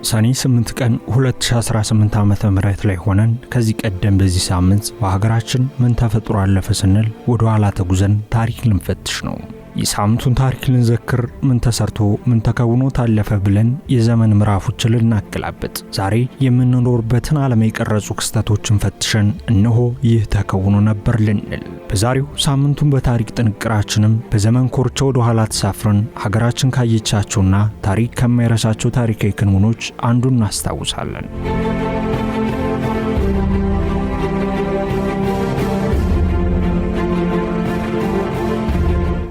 ሰኔ 8 ቀን 2018 ዓ.ም ላይ ሆነን ከዚህ ቀደም በዚህ ሳምንት በሀገራችን ምን ተፈጥሮ አለፈ ስንል ወደ ኋላ ተጉዘን ታሪክ ልንፈትሽ ነው። የሳምንቱን ታሪክ ልንዘክር፣ ምን ተሰርቶ ምን ተከውኖ ታለፈ ብለን የዘመን ምዕራፎችን ልናገላብጥ ዛሬ የምንኖርበትን ዓለም የቀረጹ ክስተቶችን ፈትሸን እነሆ ይህ ተከውኖ ነበር ልንል በዛሬው ሳምንቱን በታሪክ ጥንቅራችንም በዘመን ኮርቻ ወደ ኋላ ተሳፍረን ሀገራችን ካየቻቸውና ታሪክ ከማይረሳቸው ታሪካዊ ክንውኖች አንዱን እናስታውሳለን።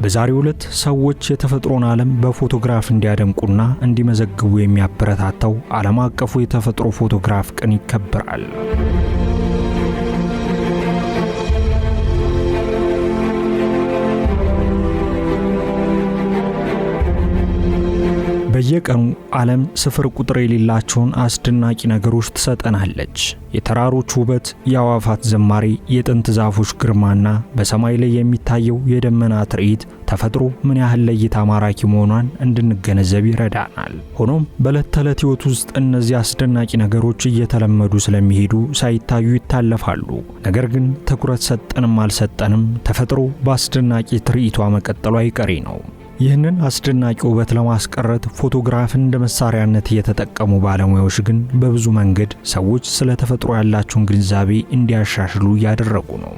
በዛሬው ዕለት ሰዎች የተፈጥሮን ዓለም በፎቶግራፍ እንዲያደምቁና እንዲመዘግቡ የሚያበረታታው ዓለም አቀፉ የተፈጥሮ ፎቶግራፍ ቀን ይከበራል። በየቀኑ ዓለም ስፍር ቁጥር የሌላቸውን አስደናቂ ነገሮች ትሰጠናለች። የተራሮች ውበት፣ የአዕዋፋት ዝማሬ፣ የጥንት ዛፎች ግርማና በሰማይ ላይ የሚታየው የደመና ትርኢት ተፈጥሮ ምን ያህል ለእይታ ማራኪ መሆኗን እንድንገነዘብ ይረዳናል። ሆኖም በዕለት ተዕለት ሕይወት ውስጥ እነዚህ አስደናቂ ነገሮች እየተለመዱ ስለሚሄዱ ሳይታዩ ይታለፋሉ። ነገር ግን ትኩረት ሰጠንም አልሰጠንም ተፈጥሮ በአስደናቂ ትርኢቷ መቀጠሉ አይቀሬ ነው። ይህንን አስደናቂ ውበት ለማስቀረት ፎቶግራፍን እንደ መሳሪያነት የተጠቀሙ ባለሙያዎች ግን በብዙ መንገድ ሰዎች ስለ ተፈጥሮ ያላቸውን ግንዛቤ እንዲያሻሽሉ እያደረጉ ነው።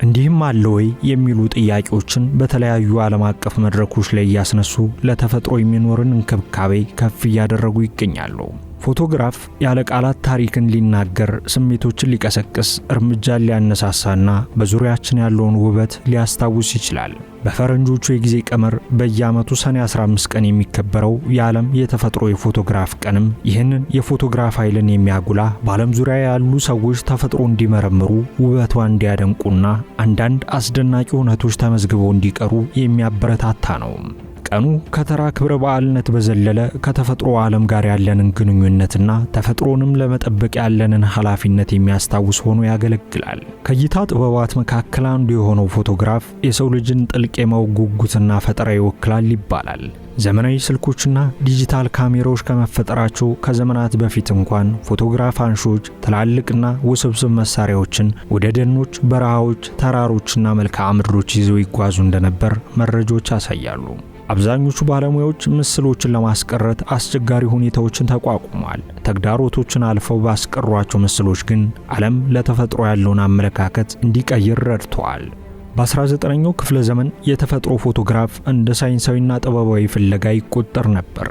እንዲህም አለ ወይ የሚሉ ጥያቄዎችን በተለያዩ ዓለም አቀፍ መድረኮች ላይ እያስነሱ ለተፈጥሮ የሚኖርን እንክብካቤ ከፍ እያደረጉ ይገኛሉ። ፎቶግራፍ ያለ ቃላት ታሪክን ሊናገር፣ ስሜቶችን ሊቀሰቅስ፣ እርምጃን ሊያነሳሳና በዙሪያችን ያለውን ውበት ሊያስታውስ ይችላል። በፈረንጆቹ የጊዜ ቀመር በየዓመቱ ሰኔ 15 ቀን የሚከበረው የዓለም የተፈጥሮ የፎቶግራፍ ቀንም ይህንን የፎቶግራፍ ኃይልን የሚያጉላ በዓለም ዙሪያ ያሉ ሰዎች ተፈጥሮ እንዲመረምሩ፣ ውበቷን እንዲያደንቁና አንዳንድ አስደናቂ እውነቶች ተመዝግበው እንዲቀሩ የሚያበረታታ ነው። ቀኑ ከተራ ክብረ በዓልነት በዘለለ ከተፈጥሮ ዓለም ጋር ያለንን ግንኙነትና ተፈጥሮንም ለመጠበቅ ያለንን ኃላፊነት የሚያስታውስ ሆኖ ያገለግላል። ከእይታ ጥበባት መካከል አንዱ የሆነው ፎቶግራፍ የሰው ልጅን ጥልቅ የማወቅ ጉጉትና ፈጠራ ይወክላል ይባላል። ዘመናዊ ስልኮችና ዲጂታል ካሜራዎች ከመፈጠራቸው ከዘመናት በፊት እንኳን ፎቶግራፍ አንሺዎች ትላልቅና ውስብስብ መሳሪያዎችን ወደ ደኖች፣ በረሃዎች፣ ተራሮችና መልክዓ ምድሮች ይዘው ይጓዙ እንደነበር መረጃዎች ያሳያሉ። አብዛኞቹ ባለሙያዎች ምስሎችን ለማስቀረት አስቸጋሪ ሁኔታዎችን ተቋቁመዋል። ተግዳሮቶችን አልፈው ባስቀሯቸው ምስሎች ግን ዓለም ለተፈጥሮ ያለውን አመለካከት እንዲቀይር ረድተዋል። በ19ኛው ክፍለ ዘመን የተፈጥሮ ፎቶግራፍ እንደ ሳይንሳዊና ጥበባዊ ፍለጋ ይቆጠር ነበር።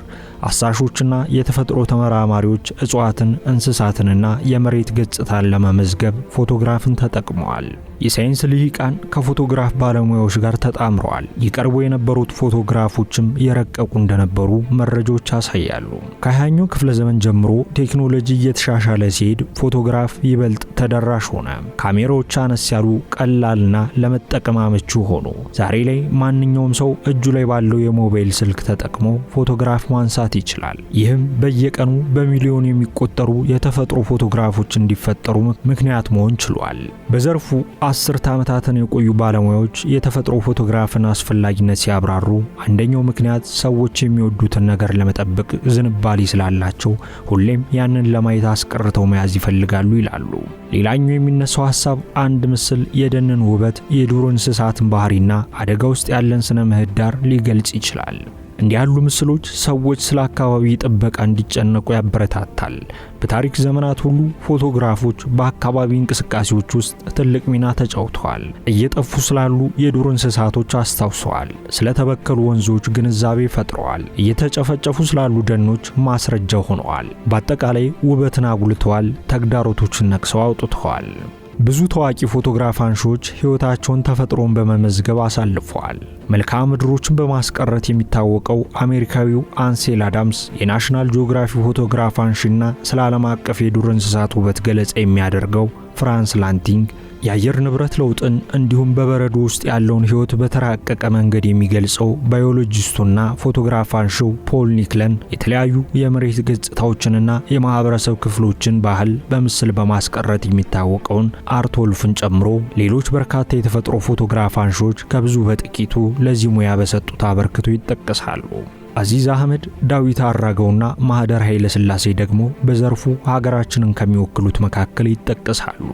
አሳሾችና የተፈጥሮ ተመራማሪዎች እጽዋትን፣ እንስሳትንና የመሬት ገጽታን ለመመዝገብ ፎቶግራፍን ተጠቅመዋል። የሳይንስ ልሂቃን ከፎቶግራፍ ባለሙያዎች ጋር ተጣምረዋል። ይቀርቡ የነበሩት ፎቶግራፎችም የረቀቁ እንደነበሩ መረጃዎች ያሳያሉ። ከ20ኛው ክፍለ ዘመን ጀምሮ ቴክኖሎጂ እየተሻሻለ ሲሄድ ፎቶግራፍ ይበልጥ ተደራሽ ሆነ። ካሜራዎች አነስ ያሉ፣ ቀላልና ለመጠቀም አመቺ ሆኑ። ዛሬ ላይ ማንኛውም ሰው እጁ ላይ ባለው የሞባይል ስልክ ተጠቅሞ ፎቶግራፍ ማንሳት ይችላል። ይህም በየቀኑ በሚሊዮን የሚቆጠሩ የተፈጥሮ ፎቶግራፎች እንዲፈጠሩ ምክንያት መሆን ችሏል። በዘርፉ 10 ዓመታትን የቆዩ ባለሙያዎች የተፈጥሮ ፎቶግራፍን አስፈላጊነት ሲያብራሩ አንደኛው ምክንያት ሰዎች የሚወዱትን ነገር ለመጠበቅ ዝንባሌ ስላላቸው ሁሌም ያንን ለማየት አስቀርተው መያዝ ይፈልጋሉ ይላሉ። ሌላኛው የሚነሳው ሐሳብ አንድ ምስል የደንን ውበት፣ የዱር እንስሳትን ባህሪና አደጋ ውስጥ ያለን ስነ ምህዳር ሊገልጽ ይችላል። እንዲህ ያሉ ምስሎች ሰዎች ስለ አካባቢ ጥበቃ እንዲጨነቁ ያበረታታል። በታሪክ ዘመናት ሁሉ ፎቶግራፎች በአካባቢ እንቅስቃሴዎች ውስጥ ትልቅ ሚና ተጫውተዋል። እየጠፉ ስላሉ የዱር እንስሳቶች አስታውሰዋል። ስለተበከሉ ወንዞች ግንዛቤ ፈጥረዋል። እየተጨፈጨፉ ስላሉ ደኖች ማስረጃ ሆነዋል። በአጠቃላይ ውበትን አጉልተዋል፣ ተግዳሮቶችን ነቅሰው አውጥተዋል። ብዙ ታዋቂ ፎቶግራፍ አንሺዎች ሕይወታቸውን ተፈጥሮን በመመዝገብ አሳልፈዋል። መልክዓ ምድሮችን በማስቀረት የሚታወቀው አሜሪካዊው አንሴል አዳምስ የናሽናል ጂኦግራፊ ፎቶግራፍ አንሺና ስለ ዓለም አቀፍ የዱር እንስሳት ውበት ገለጻ የሚያደርገው ፍራንስ ላንቲንግ የአየር ንብረት ለውጥን እንዲሁም በበረዶ ውስጥ ያለውን ሕይወት በተራቀቀ መንገድ የሚገልጸው ባዮሎጂስቱና ፎቶግራፍ አንሺው ፖል ኒክለን የተለያዩ የመሬት ገጽታዎችንና የማህበረሰብ ክፍሎችን ባህል በምስል በማስቀረት የሚታወቀውን አርቶልፍን ጨምሮ ሌሎች በርካታ የተፈጥሮ ፎቶግራፍ አንሺዎች ከብዙ በጥቂቱ ለዚህ ሙያ በሰጡት አበርክቶ ይጠቀሳሉ። አዚዝ አህመድ፣ ዳዊት አራገውና ማህደር ኃይለ ሥላሴ ደግሞ በዘርፉ ሀገራችንን ከሚወክሉት መካከል ይጠቀሳሉ።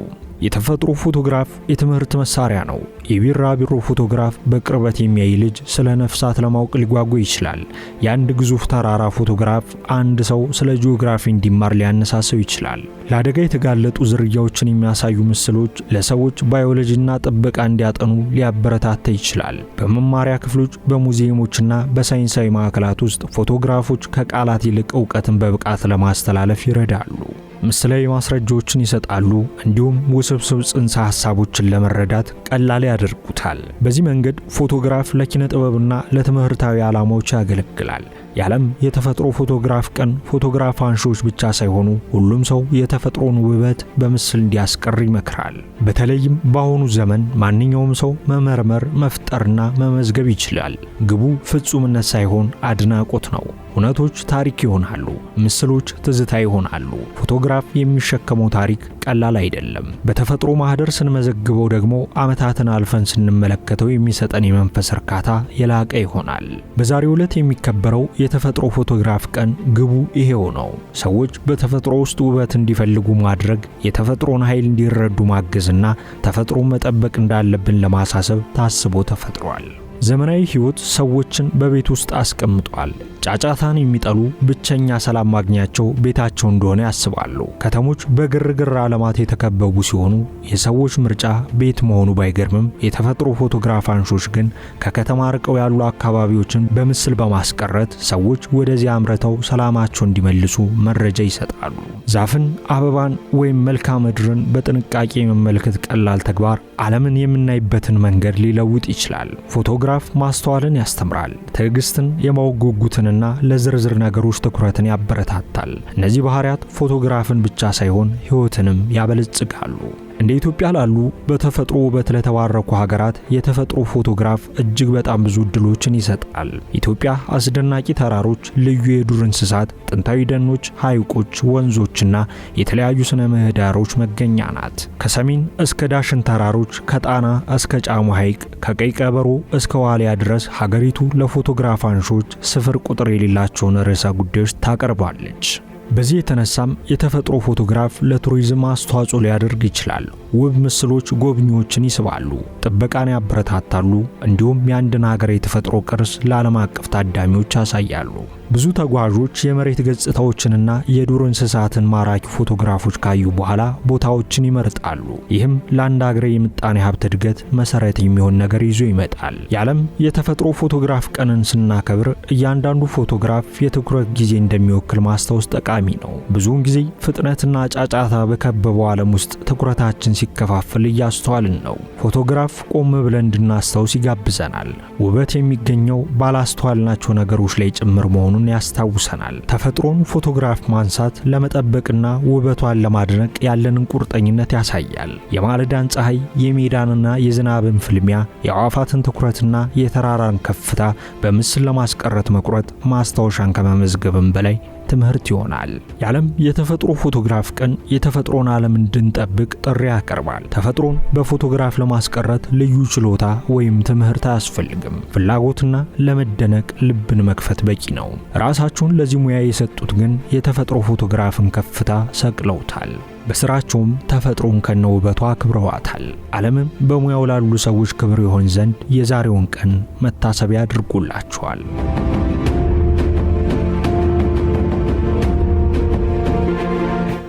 የተፈጥሮ ፎቶግራፍ የትምህርት መሳሪያ ነው። የቢራቢሮ ፎቶግራፍ በቅርበት የሚያይ ልጅ ስለ ነፍሳት ለማወቅ ሊጓጓ ይችላል። የአንድ ግዙፍ ተራራ ፎቶግራፍ አንድ ሰው ስለ ጂኦግራፊ እንዲማር ሊያነሳሰው ይችላል። ለአደጋ የተጋለጡ ዝርያዎችን የሚያሳዩ ምስሎች ለሰዎች ባዮሎጂና ጥበቃ እንዲያጠኑ ሊያበረታታ ይችላል። በመማሪያ ክፍሎች፣ በሙዚየሞችና በሳይንሳዊ ማዕከላት ውስጥ ፎቶግራፎች ከቃላት ይልቅ ዕውቀትን በብቃት ለማስተላለፍ ይረዳሉ። ምስላዊ ማስረጃዎችን ይሰጣሉ፣ እንዲሁም ውስብስብ ጽንሰ ሐሳቦችን ለመረዳት ቀላል ያደርጉታል። በዚህ መንገድ ፎቶግራፍ ለኪነ ጥበብና ለትምህርታዊ ዓላማዎች ያገለግላል። የዓለም የተፈጥሮ ፎቶግራፍ ቀን ፎቶግራፍ አንሺዎች ብቻ ሳይሆኑ ሁሉም ሰው የተፈጥሮን ውበት በምስል እንዲያስቀር ይመክራል። በተለይም በአሁኑ ዘመን ማንኛውም ሰው መመርመር፣ መፍጠርና መመዝገብ ይችላል። ግቡ ፍጹምነት ሳይሆን አድናቆት ነው። እውነቶች ታሪክ ይሆናሉ፣ ምስሎች ትዝታ ይሆናሉ። ፎቶግራፍ የሚሸከመው ታሪክ ቀላል አይደለም። በተፈጥሮ ማህደር ስንመዘግበው ደግሞ ዓመታትን አልፈን ስንመለከተው የሚሰጠን የመንፈስ እርካታ የላቀ ይሆናል። በዛሬው ዕለት የሚከበረው የተፈጥሮ ፎቶግራፍ ቀን ግቡ ይሄው ነው። ሰዎች በተፈጥሮ ውስጥ ውበት እንዲፈልጉ ማድረግ፣ የተፈጥሮን ኃይል እንዲረዱ ማገዝና ተፈጥሮን መጠበቅ እንዳለብን ለማሳሰብ ታስቦ ተፈጥሯል። ዘመናዊ ህይወት ሰዎችን በቤት ውስጥ አስቀምጧል። ጫጫታን የሚጠሉ ብቸኛ ሰላም ማግኛቸው ቤታቸው እንደሆነ ያስባሉ። ከተሞች በግርግር ዓለማት የተከበቡ ሲሆኑ የሰዎች ምርጫ ቤት መሆኑ ባይገርምም የተፈጥሮ ፎቶግራፍ አንሺዎች ግን ከከተማ ርቀው ያሉ አካባቢዎችን በምስል በማስቀረት ሰዎች ወደዚያ አምርተው ሰላማቸው እንዲመልሱ መረጃ ይሰጣሉ። ዛፍን፣ አበባን ወይም መልክዓ ምድርን በጥንቃቄ መመልከት ቀላል ተግባር ዓለምን የምናይበትን መንገድ ሊለውጥ ይችላል። ፎቶግራፍ ማስተዋልን ያስተምራል። ትዕግስትን፣ የማወቅ ጉጉትንና ለዝርዝር ነገሮች ትኩረትን ያበረታታል። እነዚህ ባህሪያት ፎቶግራፍን ብቻ ሳይሆን ሕይወትንም ያበለጽጋሉ። እንደ ኢትዮጵያ ላሉ በተፈጥሮ ውበት ለተባረኩ ሀገራት የተፈጥሮ ፎቶግራፍ እጅግ በጣም ብዙ ዕድሎችን ይሰጣል። ኢትዮጵያ አስደናቂ ተራሮች፣ ልዩ የዱር እንስሳት፣ ጥንታዊ ደኖች፣ ሐይቆች፣ ወንዞችና የተለያዩ ስነ ምህዳሮች መገኛ ናት። ከሰሜን እስከ ዳሽን ተራሮች፣ ከጣና እስከ ጫሞ ሐይቅ፣ ከቀይ ቀበሮ እስከ ዋልያ ድረስ ሀገሪቱ ለፎቶግራፍ አንሺዎች ስፍር ቁጥር የሌላቸውን ርዕሰ ጉዳዮች ታቀርባለች። በዚህ የተነሳም የተፈጥሮ ፎቶግራፍ ለቱሪዝም አስተዋጽኦ ሊያደርግ ይችላል። ውብ ምስሎች ጎብኚዎችን ይስባሉ፣ ጥበቃን ያበረታታሉ፣ እንዲሁም የአንድን ሀገር የተፈጥሮ ቅርስ ለዓለም አቀፍ ታዳሚዎች ያሳያሉ። ብዙ ተጓዦች የመሬት ገጽታዎችንና የዱር እንስሳትን ማራኪ ፎቶግራፎች ካዩ በኋላ ቦታዎችን ይመርጣሉ። ይህም ለአንድ ሀገር የምጣኔ ሀብት እድገት መሰረት የሚሆን ነገር ይዞ ይመጣል። የዓለም የተፈጥሮ ፎቶግራፍ ቀንን ስናከብር እያንዳንዱ ፎቶግራፍ የትኩረት ጊዜ እንደሚወክል ማስታወስ ጠቃሚ ነው። ብዙውን ጊዜ ፍጥነትና ጫጫታ በከበበው ዓለም ውስጥ ትኩረታችን ሲከፋፈል እያስተዋልን ነው። ፎቶግራፍ ቆም ብለን እንድናስታውስ ይጋብዘናል። ውበት የሚገኘው ባላስተዋልናቸው ነገሮች ላይ ጭምር መሆኑን ያስታውሰናል። ተፈጥሮን ፎቶግራፍ ማንሳት ለመጠበቅና ውበቷን ለማድነቅ ያለንን ቁርጠኝነት ያሳያል። የማለዳን ፀሐይ፣ የሜዳንና የዝናብን ፍልሚያ፣ የአዕዋፋትን ትኩረትና የተራራን ከፍታ በምስል ለማስቀረት መቁረጥ ማስታወሻን ከመመዝገብም በላይ ትምህርት ይሆናል። የዓለም የተፈጥሮ ፎቶግራፍ ቀን የተፈጥሮን ዓለም እንድንጠብቅ ጥሪ ያቀርባል። ተፈጥሮን በፎቶግራፍ ለማስቀረት ልዩ ችሎታ ወይም ትምህርት አያስፈልግም። ፍላጎትና ለመደነቅ ልብን መክፈት በቂ ነው። ራሳቸውን ለዚህ ሙያ የሰጡት ግን የተፈጥሮ ፎቶግራፍን ከፍታ ሰቅለውታል። በስራቸውም ተፈጥሮን ከነውበቷ አክብረዋታል። ዓለምም በሙያው ላሉ ሰዎች ክብር ይሆን ዘንድ የዛሬውን ቀን መታሰቢያ አድርጎላቸዋል።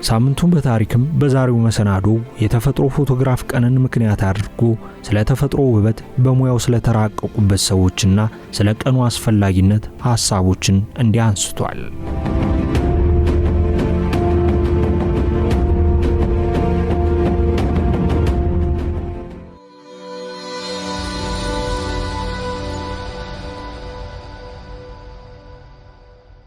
ሳምንቱን በታሪክም በዛሬው መሰናዶ የተፈጥሮ ፎቶግራፍ ቀንን ምክንያት አድርጎ ስለ ተፈጥሮ ውበት በሙያው ስለተራቀቁበት ሰዎችና ስለ ቀኑ አስፈላጊነት ሐሳቦችን እንዲህ አንስቷል።